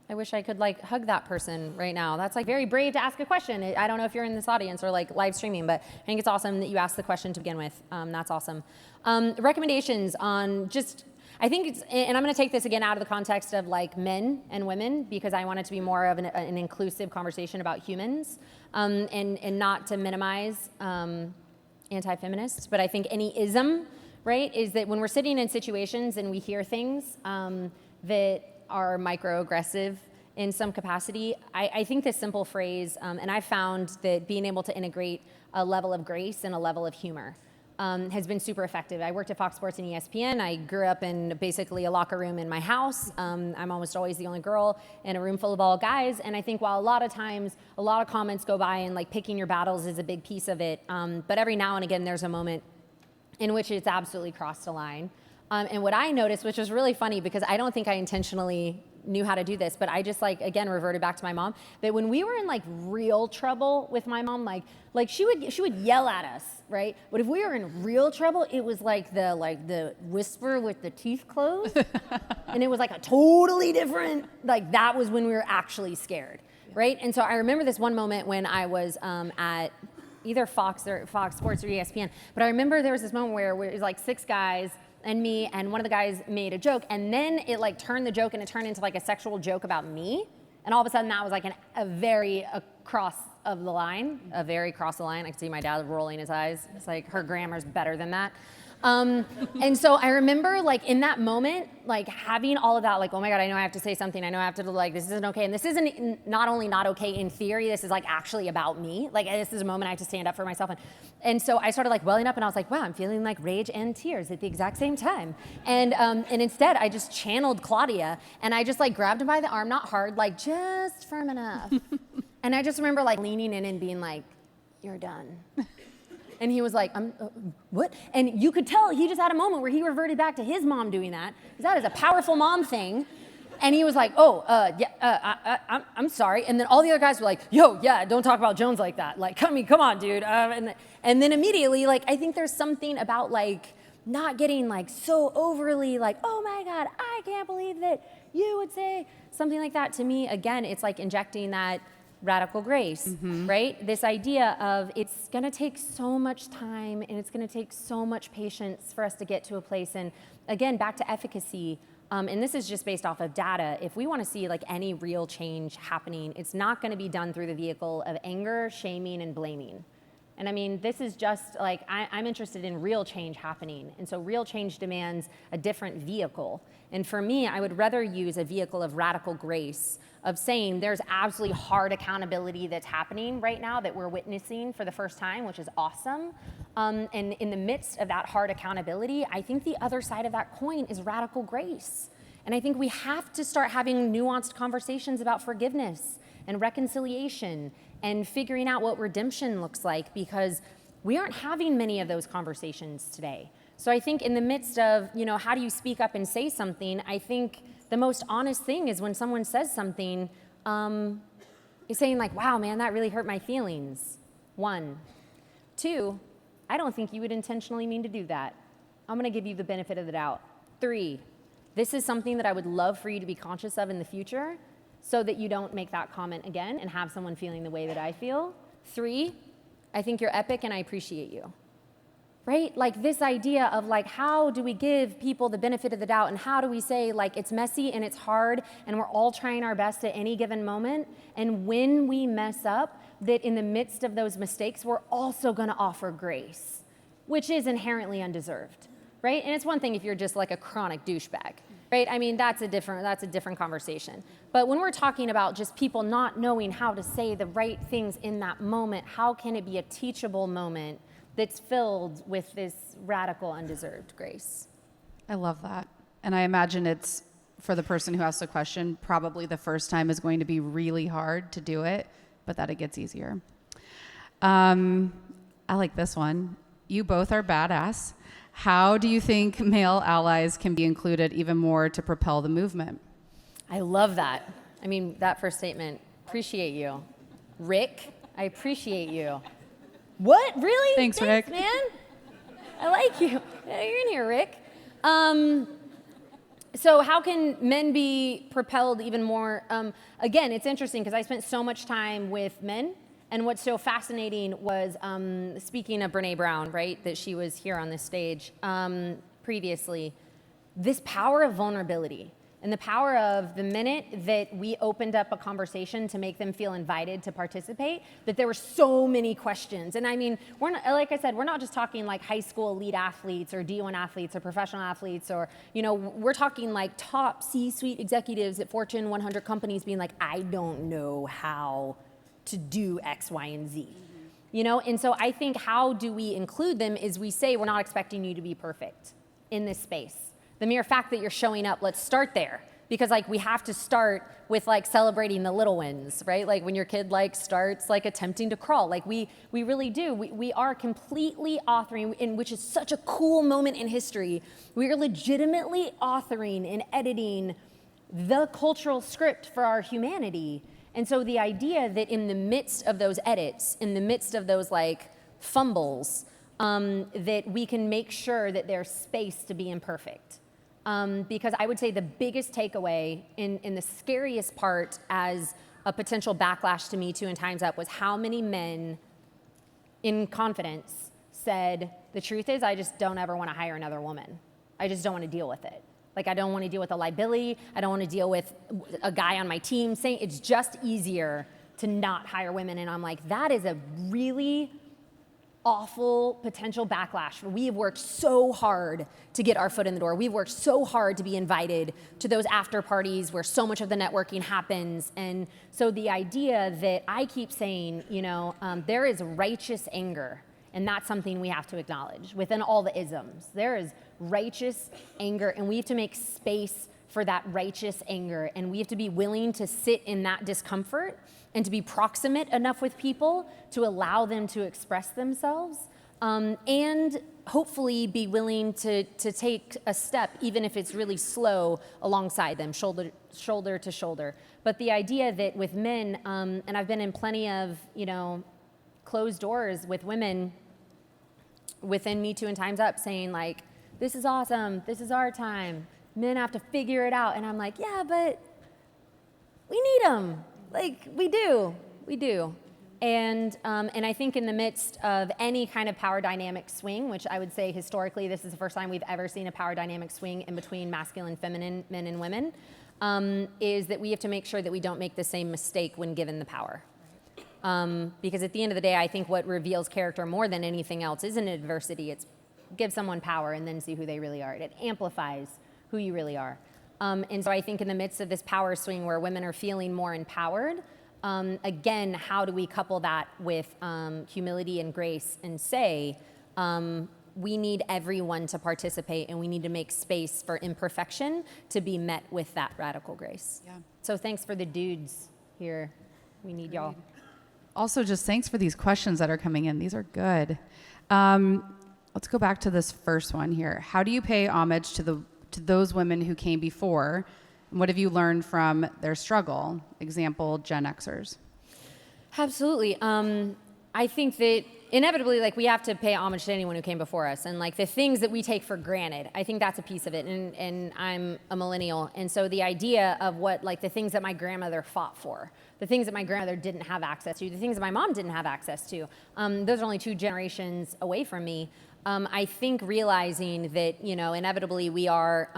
I wish I could like hug that person right now. That's like very brave to ask a question. I don't know if you're in this audience or like live streaming, but I think it's awesome that you asked the question to begin with. That's awesome. Recommendations on just, I think it's, and I'm going to take this again out of the context of like men and women, because I want it to be more of an inclusive conversation about humans, and not to minimize anti-feminists. But I think any ism, right, is that when we're sitting in situations and we hear things that are microaggressive in some capacity, I think this simple phrase, and I found that being able to integrate a level of grace and a level of humor has been super effective. I worked at Fox Sports and ESPN. I grew up in basically a locker room in my house. I'm almost always the only girl in a room full of all guys. And I think while a lot of times, a lot of comments go by and like picking your battles is a big piece of it, but every now and again there's a moment in which it's absolutely crossed a line. And what I noticed, which was really funny because I don't think I intentionally knew how to do this, but I just like, again, reverted back to my mom, that when we were in like real trouble with my mom, like she would yell at us, right? But if we were in real trouble, it was like the whisper with the teeth closed. And it was like a totally different, like that was when we were actually scared, right? And so I remember this one moment when I was at either Fox Sports or ESPN, but I remember there was this moment where it was like 6 guys and me, and one of the guys made a joke, and then it like turned the joke and it turned into like a sexual joke about me, and all of a sudden that was like a very across of the line, a very cross the line. I could see my dad rolling his eyes. It's like, her grammar's better than that. And so I remember like in that moment, like having all of that, like, oh my God, I know I have to say something. I know I have to like, this isn't okay. And this isn't not only not okay in theory, this is like actually about me. Like this is a moment I have to stand up for myself. And so I started like welling up and I was like, wow, I'm feeling like rage and tears at the exact same time. And instead I just channeled Claudia and I just like grabbed him by the arm, not hard, like just firm enough. And I just remember like leaning in and being like, you're done. And he was like, what? And you could tell he just had a moment where he reverted back to his mom doing that, because that is a powerful mom thing. And he was like, I'm sorry. And then all the other guys were like, yo, yeah, don't talk about Jones like that. Like, come on, dude. And then immediately, like, I think there's something about like not getting like so overly like, oh my God, I can't believe that you would say something like that to me. Again, it's like injecting that radical grace, right? This idea of it's gonna take so much time and it's gonna take so much patience for us to get to a place. And again, back to efficacy, and this is just based off of data. If we wanna see like any real change happening, it's not gonna be done through the vehicle of anger, shaming, and blaming. And I mean, this is just like, I'm interested in real change happening. And so real change demands a different vehicle. And for me, I would rather use a vehicle of radical grace, of saying there's absolutely hard accountability that's happening right now that we're witnessing for the first time, which is awesome. And in the midst of that hard accountability, I think the other side of that coin is radical grace. And I think we have to start having nuanced conversations about forgiveness and reconciliation and figuring out what redemption looks like, because we aren't having many of those conversations today. So I think in the midst of, you know, how do you speak up and say something, I think the most honest thing is when someone says something, is saying like, wow, man, that really hurt my feelings. 1. 2, I don't think you would intentionally mean to do that. I'm gonna give you the benefit of the doubt. 3, this is something that I would love for you to be conscious of in the future. so that you don't make that comment again and have someone feeling the way that I feel. 3, I think you're epic and I appreciate you. Right? Like this idea of like, how do we give people the benefit of the doubt, and how do we say like it's messy and it's hard and we're all trying our best at any given moment, and when we mess up, that in the midst of those mistakes, we're also gonna offer grace, which is inherently undeserved, right? And it's one thing if you're just like a chronic douchebag, right? I mean, that's a different conversation. But when we're talking about just people not knowing how to say the right things in that moment, how can it be a teachable moment that's filled with this radical undeserved grace?
I love that. And I imagine it's, for the person who asked the question, probably the first time is going to be really hard to do it, but that it gets easier. I like this one. You both are badass. How do you think male allies can be included even more to propel the movement?
I love that. I mean, that first statement, appreciate you. Rick, I appreciate you. What? Really?
Thanks, Rick.
Man. I like you. Yeah, you're in here, Rick. So how can men be propelled even more? Again, it's interesting because I spent so much time with men, and what's so fascinating was, speaking of Brene Brown, right, that she was here on this stage previously, this power of vulnerability. And the power of the minute that we opened up a conversation to make them feel invited to participate, that there were so many questions. And I mean, we're not, like I said, we're not just talking like high school elite athletes or D1 athletes or professional athletes, or, you know, we're talking like top C-suite executives at Fortune 100 companies being like, I don't know how to do X, Y, and Z. You know, and so I think how do we include them is we say we're not expecting you to be perfect in this space. The mere fact that you're showing up, let's start there. Because like we have to start with like celebrating the little wins, right? Like when your kid like starts like attempting to crawl, like we really do. We are completely authoring, and which is such a cool moment in history. We are legitimately authoring and editing the cultural script for our humanity. And so the idea that in the midst of those edits, in the midst of those like fumbles, that we can make sure that there's space to be imperfect. Because I would say the biggest takeaway in the scariest part as a potential backlash to Me Too and Time's Up was how many men in confidence said, the truth is I just don't ever want to hire another woman. I just don't want to deal with it. Like I don't want to deal with the liability. I don't want to deal with a guy on my team saying it's just easier to not hire women. And I'm like, that is a really awful potential backlash. We have worked so hard to get our foot in the door. We've worked so hard to be invited to those after parties where so much of the networking happens. And so the idea that I keep saying, you know, there is righteous anger, and that's something we have to acknowledge within all the isms. There is righteous anger, and we have to make space for that righteous anger, and we have to be willing to sit in that discomfort and to be proximate enough with people to allow them to express themselves, and hopefully be willing to take a step, even if it's really slow, alongside them, shoulder to shoulder. But the idea that with men, and I've been in plenty of, you know, closed doors with women within Me Too and Time's Up saying like, this is awesome, this is our time, men have to figure it out. And I'm like, yeah, but we need them. Like, we do. And I think in the midst of any kind of power dynamic swing, which I would say historically, this is the first time we've ever seen a power dynamic swing in between masculine, feminine, men and women, is that we have to make sure that we don't make the same mistake when given the power. Because at the end of the day, I think what reveals character more than anything else isn't adversity. It's give someone power and then see who they really are. It amplifies who you really are. And so I think in the midst of this power swing where women are feeling more empowered, again, how do we couple that with humility and grace and say, we need everyone to participate and we need to make space for imperfection to be met with that radical grace. Yeah. So thanks for the dudes here. We need y'all.
Also, just thanks for these questions that are coming in. These are good. Let's go back to this first one here. How do you pay homage to those women who came before? And what have you learned from their struggle? Example, Gen Xers.
Absolutely. I think that inevitably, like, we have to pay homage to anyone who came before us, and like the things that we take for granted, I think that's a piece of it. And I'm a millennial, and so the idea of what, like, the things that my grandmother fought for, the things that my grandmother didn't have access to, the things that my mom didn't have access to, those are only 2 generations away from me. I think realizing that, inevitably we are,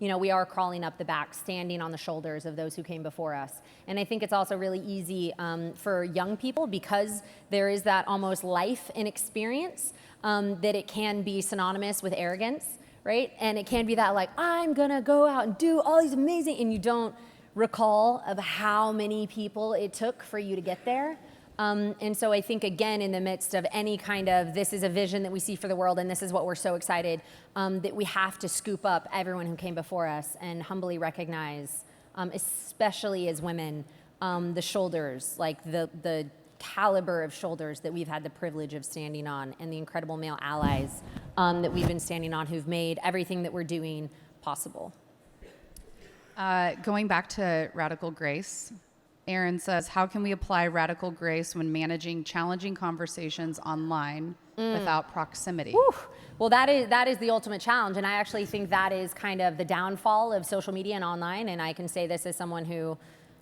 we are crawling up the back, standing on the shoulders of those who came before us. And I think it's also really easy for young people, because there is that almost life and experience, that it can be synonymous with arrogance, right? And it can be that, like, I'm gonna go out and do all these amazing, and you don't recall of how many people it took for you to get there. And so I think, again, in the midst of any kind of, this is a vision that we see for the world and this is what we're so excited, that we have to scoop up everyone who came before us and humbly recognize, especially as women, the shoulders, like the caliber of shoulders that we've had the privilege of standing on, and the incredible male allies that we've been standing on, who've made everything that we're doing possible.
Going back to radical grace, Aaron says, how can we apply radical grace when managing challenging conversations online without proximity?
Whew. Well, that is the ultimate challenge, and I actually think that is kind of the downfall of social media and online, and I can say this as someone who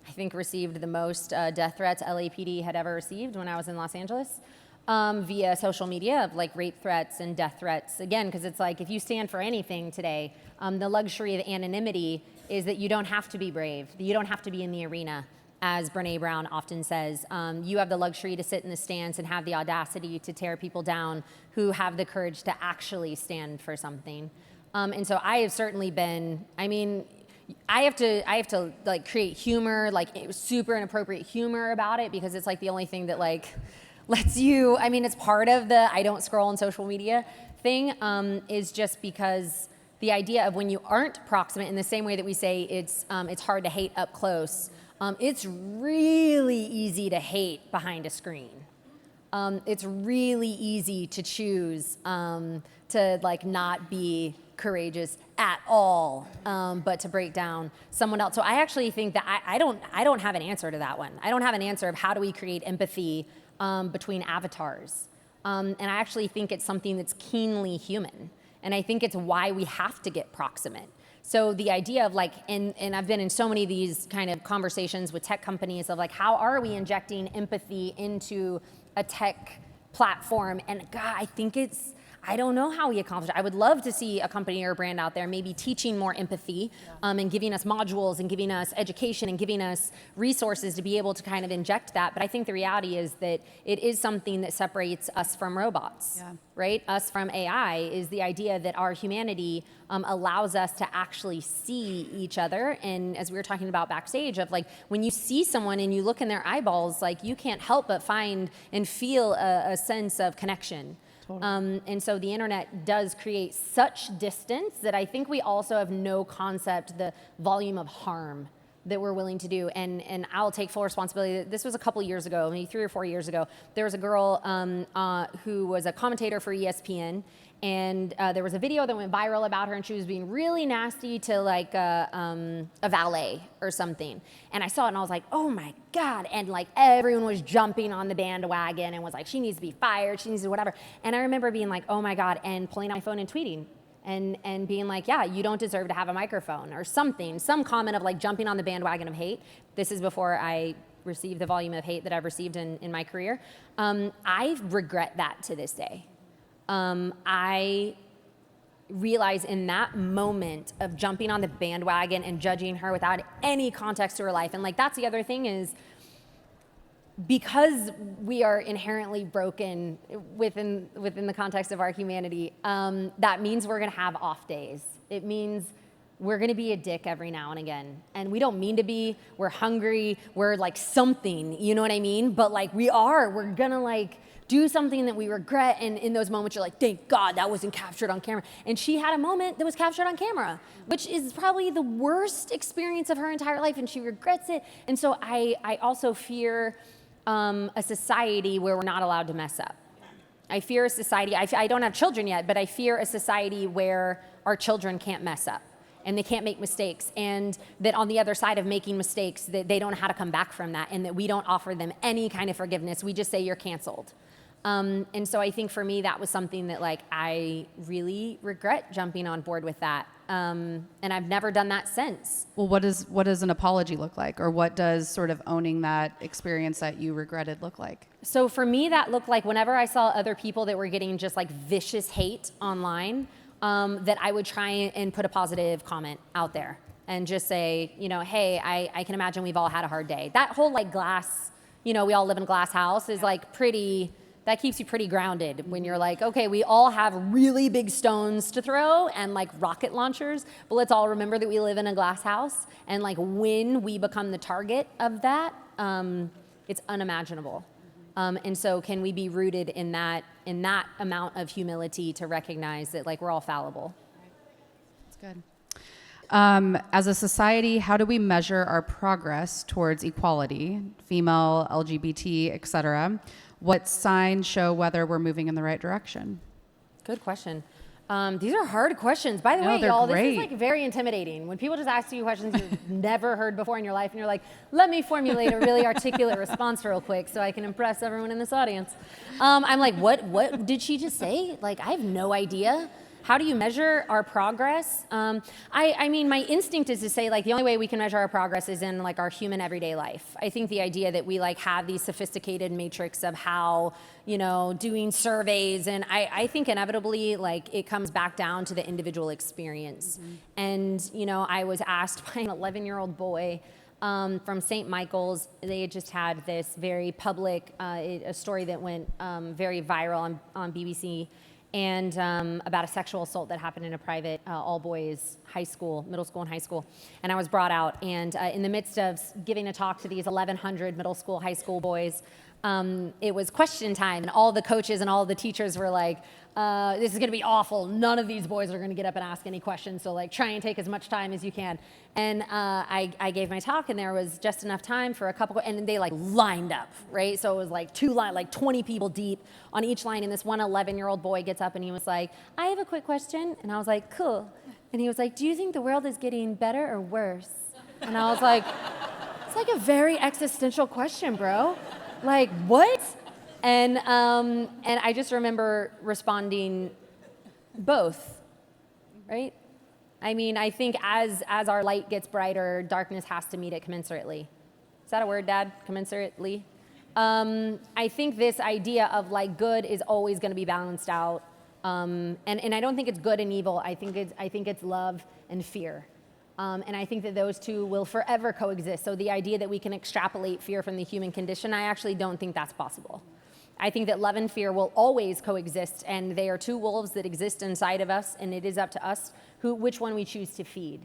I think received the most death threats LAPD had ever received when I was in Los Angeles, via social media, of like rape threats and death threats. Again, because it's like, if you stand for anything today, the luxury of anonymity is that you don't have to be brave, that you don't have to be in the arena. As Brene Brown often says, you have the luxury to sit in the stands and have the audacity to tear people down who have the courage to actually stand for something. And so I have certainly been, I have to like create humor, like super inappropriate humor about it, because it's like the only thing that like lets you, it's part of the I don't scroll on social media thing, is just because the idea of when you aren't proximate, in the same way that we say it's hard to hate up close, it's really easy to hate behind a screen. It's really easy to choose to like not be courageous at all, but to break down someone else. So I actually think that I don't have an answer to that one. I don't have an answer of how do we create empathy between avatars. And I actually think it's something that's keenly human. And I think it's why we have to get proximate. So the idea of like, and I've been in so many of these kind of conversations with tech companies of like, how are we injecting empathy into a tech platform? And God, I don't know how we accomplish it. I would love to see a company or a brand out there maybe teaching more empathy, and giving us modules and giving us education and giving us resources to be able to kind of inject that. But I think the reality is that it is something that separates us from robots, right? Us from AI is the idea that our humanity allows us to actually see each other. And as we were talking about backstage, of like, when you see someone and you look in their eyeballs, like you can't help but find and feel a sense of connection. Totally. And so the internet does create such distance that I think we also have no concept the volume of harm that we're willing to do. And I'll take full responsibility. This was a couple years ago, maybe 3 or 4 years ago. There was a girl who was a commentator for ESPN, and there was a video that went viral about her, and she was being really nasty to like a valet or something. And I saw it and I was like, oh my God. And like everyone was jumping on the bandwagon and was like, she needs to be fired, she needs to whatever. And I remember being like, oh my God, and pulling out my phone and tweeting. And being like, yeah, you don't deserve to have a microphone or something, some comment of like jumping on the bandwagon of hate. This is before I received the volume of hate that I've received in my career. I regret that to this day. I realize in that moment of jumping on the bandwagon and judging her without any context to her life, and like that's the other thing is, because we are inherently broken within the context of our humanity, that means we're gonna have off days. It means we're gonna be a dick every now and again. And we don't mean to be, we're hungry, we're like something, you know what I mean? But like we're gonna like do something that we regret, and in those moments you're like, thank God that wasn't captured on camera. And she had a moment that was captured on camera, which is probably the worst experience of her entire life, and she regrets it. And so I also fear a society where we're not allowed to mess up. I fear a society, I don't have children yet, but I fear a society where our children can't mess up. and they can't make mistakes, and that on the other side of making mistakes, that they don't know how to come back from that, and that we don't offer them any kind of forgiveness. We just say you're canceled. And so I think for me, that was something that like I really regret jumping on board with that. And I've never done that since.
Well, what does an apology look like? Or what does sort of owning that experience that you regretted look like?
So for me, that looked like whenever I saw other people that were getting just like vicious hate online, that I would try and put a positive comment out there and just say, you know, hey, I can imagine we've all had a hard day. That whole like glass, you know, we all live in a glass house is like that keeps you pretty grounded when you're like, okay, we all have really big stones to throw and like rocket launchers, but let's all remember that we live in a glass house. And like when we become the target of that, it's unimaginable. And so can we be rooted in that amount of humility to recognize that like we're all fallible?
That's good. As a society, how do we measure our progress towards equality, female, LGBT, et cetera? What signs show whether we're moving in the right direction?
Good question. These are hard questions. By the way,
they're
y'all,
great.
This is like very intimidating. When people just ask you questions you've never heard before in your life, and you're like, let me formulate a really articulate response real quick so I can impress everyone in this audience. I'm like, what did she just say? Like, I have no idea. How do you measure our progress? I mean, my instinct is to say like the only way we can measure our progress is in like our human everyday life. I think the idea that we like have these sophisticated matrix of how, you know, doing surveys, and I think inevitably like it comes back down to the individual experience. Mm-hmm. And, you know, I was asked by an 11-year-old boy from St. Michael's. They had just had this very public, a story that went very viral on BBC, and about a sexual assault that happened in a private all-boys high school, middle school and high school. And I was brought out, and in the midst of giving a talk to these 1,100 middle school, high school boys, it was question time, and all the coaches and all the teachers were like, this is gonna be awful. None of these boys are gonna get up and ask any questions, so like try and take as much time as you can. And I gave my talk, and there was just enough time for a couple, and they like lined up, right? So it was like like 20 people deep on each line, and this one 11-year-old boy gets up and he was like, I have a quick question. And I was like, cool. And he was like, do you think the world is getting better or worse? And I was like, it's like a very existential question, bro. Like, what? And I just remember responding, both, right? I mean, I think as our light gets brighter, darkness has to meet it commensurately. Is that a word, Dad? Commensurately? I think this idea of like good is always going to be balanced out, and I don't think it's good and evil. I think it's love and fear. And I think that those two will forever coexist. So the idea that we can extrapolate fear from the human condition, I actually don't think that's possible. I think that love and fear will always coexist, and they are two wolves that exist inside of us, and it is up to us which one we choose to feed.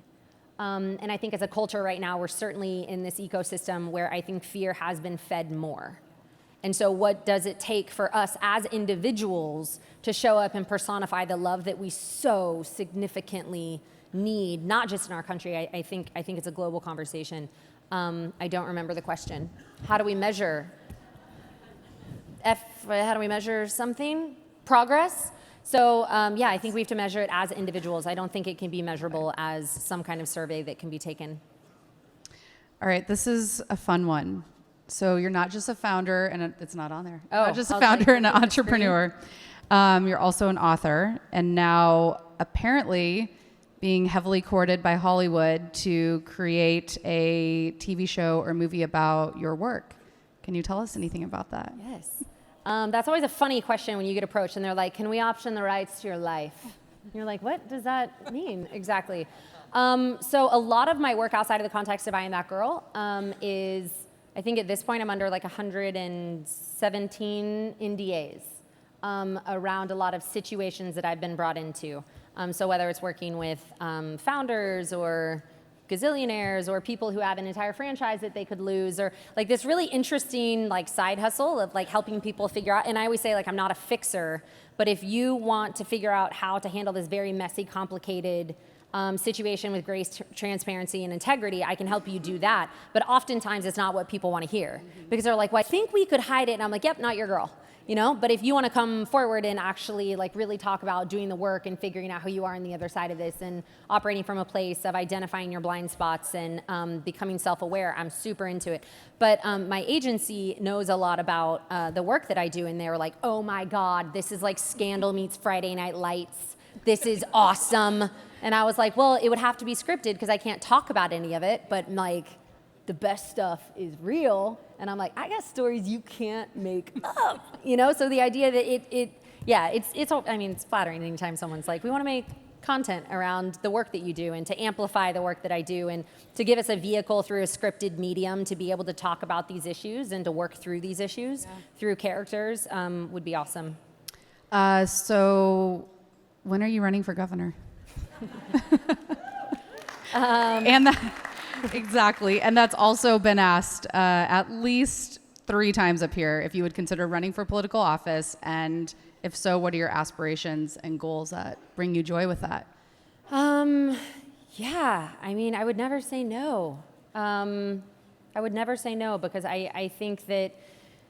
And I think as a culture right now, we're certainly in this ecosystem where I think fear has been fed more. And so what does it take for us as individuals to show up and personify the love that we so significantly need, not just in our country? I think it's a global conversation. I don't remember the question. How do we measure? How do we measure something? Progress? So yeah, I think we have to measure it as individuals. I don't think it can be measurable as some kind of survey that can be taken. All
right, this is a fun one. So you're not just a founder, and it's not on there.
Oh,
not just a founder and an entrepreneur. You're also an author, and now apparently being heavily courted by Hollywood to create a TV show or movie about your work. Can you tell us anything about that?
Yes. That's always a funny question when you get approached and they're like, can we option the rights to your life? And you're like, what does that mean exactly? So a lot of my work outside of the context of I Am That Girl is, I think at this point I'm under like 117 NDAs around a lot of situations that I've been brought into. So whether it's working with founders or gazillionaires or people who have an entire franchise that they could lose, or like this really interesting like side hustle of like helping people figure out, and I always say like I'm not a fixer, but if you want to figure out how to handle this very messy, complicated situation with grace, transparency, and integrity, I can help you do that. But oftentimes it's not what people want to hear, because they're like, well, I think we could hide it, and I'm like, yep, not your girl. But if you want to come forward and actually like really talk about doing the work and figuring out who you are on the other side of this and operating from a place of identifying your blind spots and becoming self-aware, I'm super into it. But my agency knows a lot about the work that I do, and they were like, oh my God, this is like Scandal meets Friday Night Lights. This is awesome. And I was like, well, it would have to be scripted because I can't talk about any of it, but like the best stuff is real. And I'm like, I got stories you can't make up, So the idea that it's flattering anytime someone's like, we want to make content around the work that you do and to amplify the work that I do and to give us a vehicle through a scripted medium to be able to talk about these issues and to work through these issues through characters would be awesome.
So when are you running for governor? And that, exactly. And that's also been asked at least 3 times up here, if you would consider running for political office. And if so, what are your aspirations and goals that bring you joy with that?
Yeah, I would never say no. I would never say no because I think that,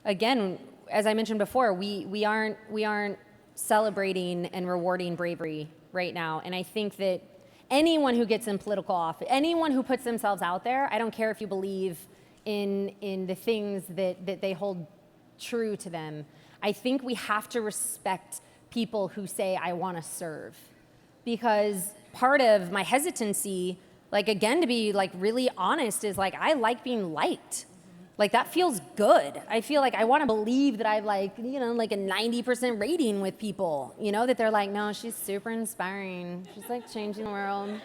again, as I mentioned before, we aren't celebrating and rewarding bravery right now. And I think that anyone who gets in political office, anyone who puts themselves out there, I don't care if you believe in the things that they hold true to them. I think we have to respect people who say, I want to serve. Because part of my hesitancy, like, again, to be like really honest, is like, I like being liked. Like, that feels good. I feel like I want to believe that I have like a 90% rating with people, that they're like, no, she's super inspiring. She's like changing the world.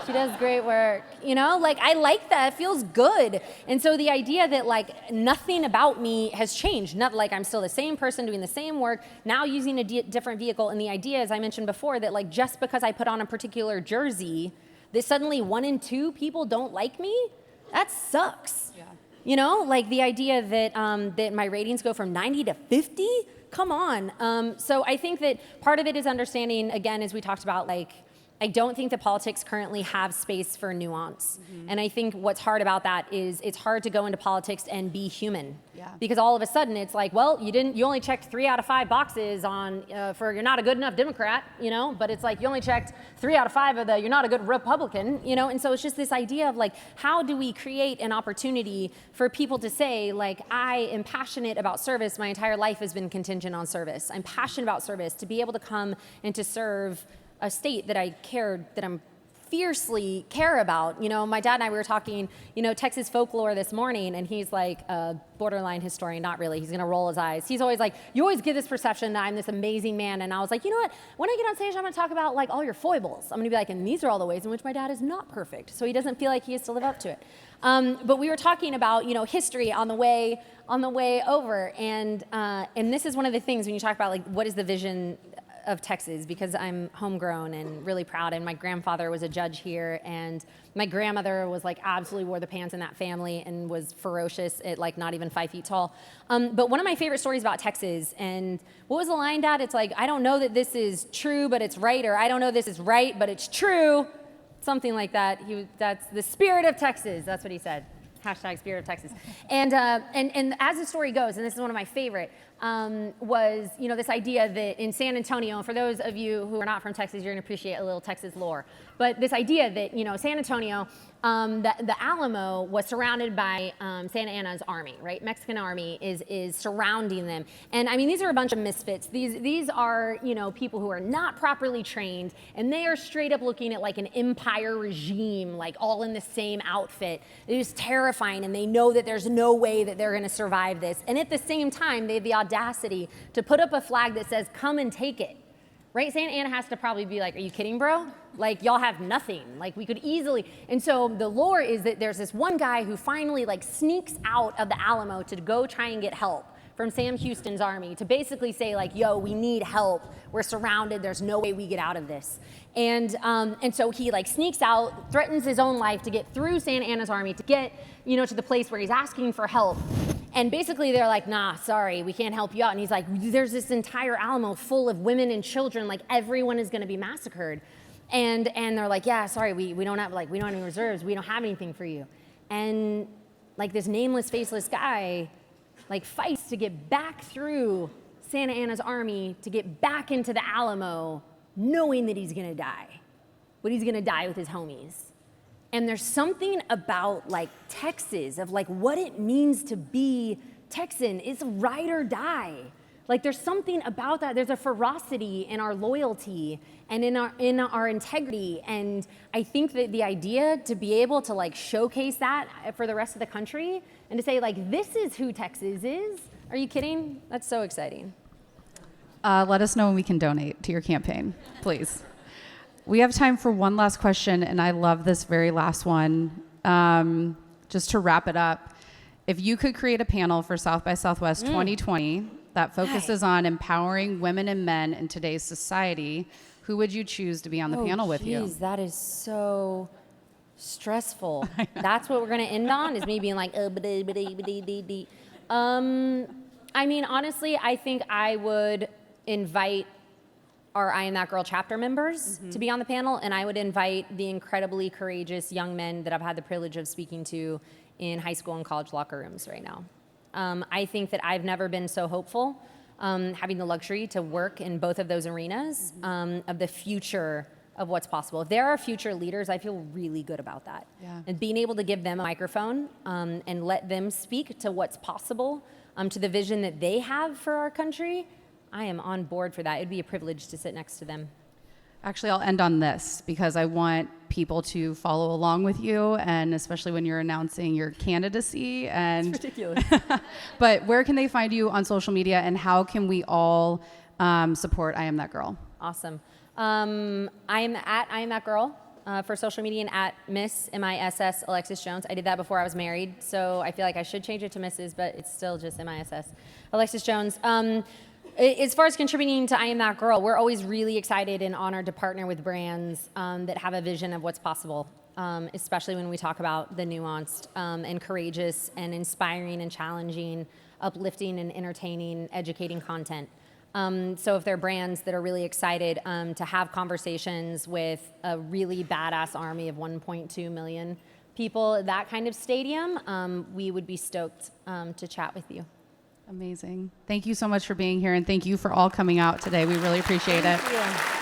She does great work. Like, I like that. It feels good. And so the idea that like nothing about me has changed, not like I'm still the same person doing the same work, now using a different vehicle. And the idea, as I mentioned before, that like just because I put on a particular jersey, that suddenly 1 in 2 people don't like me, that sucks. Yeah. Like the idea that that my ratings go from 90 to 50? Come on. So I think that part of it is understanding, again, as we talked about, like, I don't think that politics currently have space for nuance. Mm-hmm. And I think what's hard about that is it's hard to go into politics and be human. Yeah. Because all of a sudden it's like, well, you only checked 3 out of 5 boxes on for you're not a good enough Democrat, but it's like you only checked 3 out of 5 of the you're not a good Republican, and so it's just this idea of like, how do we create an opportunity for people to say, like, I am passionate about service. My entire life has been contingent on service. I'm passionate about service, to be able to come and to serve a state that I'm fiercely care about. My dad and I, we were talking, Texas folklore this morning, and he's like a borderline historian, not really. He's going to roll his eyes. He's always like, you always give this perception that I'm this amazing man. And I was like, you know what? When I get on stage, I'm going to talk about like all your foibles. I'm going to be like, and these are all the ways in which my dad is not perfect. So he doesn't feel like he has to live up to it. But we were talking about, history on the way over. And this is one of the things when you talk about like, what is the vision of Texas, because I'm homegrown and really proud, and my grandfather was a judge here, and my grandmother was like absolutely wore the pants in that family and was ferocious at like not even 5 feet tall. But one of my favorite stories about Texas, and what was the line, Dad? It's like, I don't know that this is true, but it's right, or I don't know this is right, but it's true. Something like that. That's the spirit of Texas. That's what he said. Hashtag spirit of Texas. And as the story goes, and this is one of my favorite, was, this idea that in San Antonio, and for those of you who are not from Texas, you're gonna appreciate a little Texas lore. But this idea that, San Antonio, the Alamo was surrounded by Santa Anna's army, right? Mexican army is surrounding them. And I mean, these are a bunch of misfits. These are, people who are not properly trained, and they are straight up looking at like an empire regime, like all in the same outfit. It is terrifying, and they know that there's no way that they're gonna survive this. And at the same time, they have the audacity to put up a flag that says, come and take it. Right? Santa Ana has to probably be like, are you kidding, bro? Like, y'all have nothing. Like, we could easily. And so the lore is that there's this one guy who finally like sneaks out of the Alamo to go try and get help from Sam Houston's army, to basically say like, yo, we need help. We're surrounded. There's no way we get out of this. And so he like sneaks out, threatens his own life to get through Santa Anna's army, to get, to the place where he's asking for help. And basically they're like, nah, sorry, we can't help you out. And he's like, there's this entire Alamo full of women and children, like everyone is gonna be massacred. And they're like, yeah, sorry, we don't have any reserves, we don't have anything for you. And like this nameless, faceless guy like fights to get back through Santa Anna's army to get back into the Alamo knowing that he's gonna die, but he's gonna die with his homies. And there's something about like Texas, of like what it means to be Texan. It's ride or die. Like there's something about that. There's a ferocity in our loyalty and in our integrity. And I think that the idea to be able to like showcase that for the rest of the country and to say like, this is who Texas is. Are you kidding? That's so exciting.
Let us know when we can donate to your campaign, please. We have time for one last question, and I love this very last one. Just to wrap it up, if you could create a panel for South by Southwest 2020 that focuses on empowering women and men in today's society, who would you choose to be on the panel with you?
That is so stressful. That's what we're going to end on, is me being like, I mean, honestly, I think I would invite our I Am That Girl chapter members to be on the panel, and I would invite the incredibly courageous young men that I've had the privilege of speaking to in high school and college locker rooms right now. I think that I've never been so hopeful, having the luxury to work in both of those arenas, of the future of what's possible. If there are future leaders, I feel really good about that.
Yeah.
And being able to give them a microphone and let them speak to what's possible, to the vision that they have for our country, I am on board for that. It'd be a privilege to sit next to them.
Actually, I'll end on this because I want people to follow along with you, and especially when you're announcing your candidacy. And
It's ridiculous.
But where can they find you on social media, and how can we all support I Am That Girl?
Awesome. I am that girl for social media, and at Miss MISS Alexis Jones. I did that before I was married, so I feel like I should change it to Mrs., but it's still just MISS Alexis Jones. As far as contributing to I Am That Girl, we're always really excited and honored to partner with brands that have a vision of what's possible, especially when we talk about the nuanced and courageous and inspiring and challenging, uplifting and entertaining, educating content. So if there are brands that are really excited to have conversations with a really badass army of 1.2 million people, that kind of stadium, we would be stoked to chat with you.
Amazing. Thank you so much for being here, and thank you for all coming out today. We really appreciate it.
Thank you.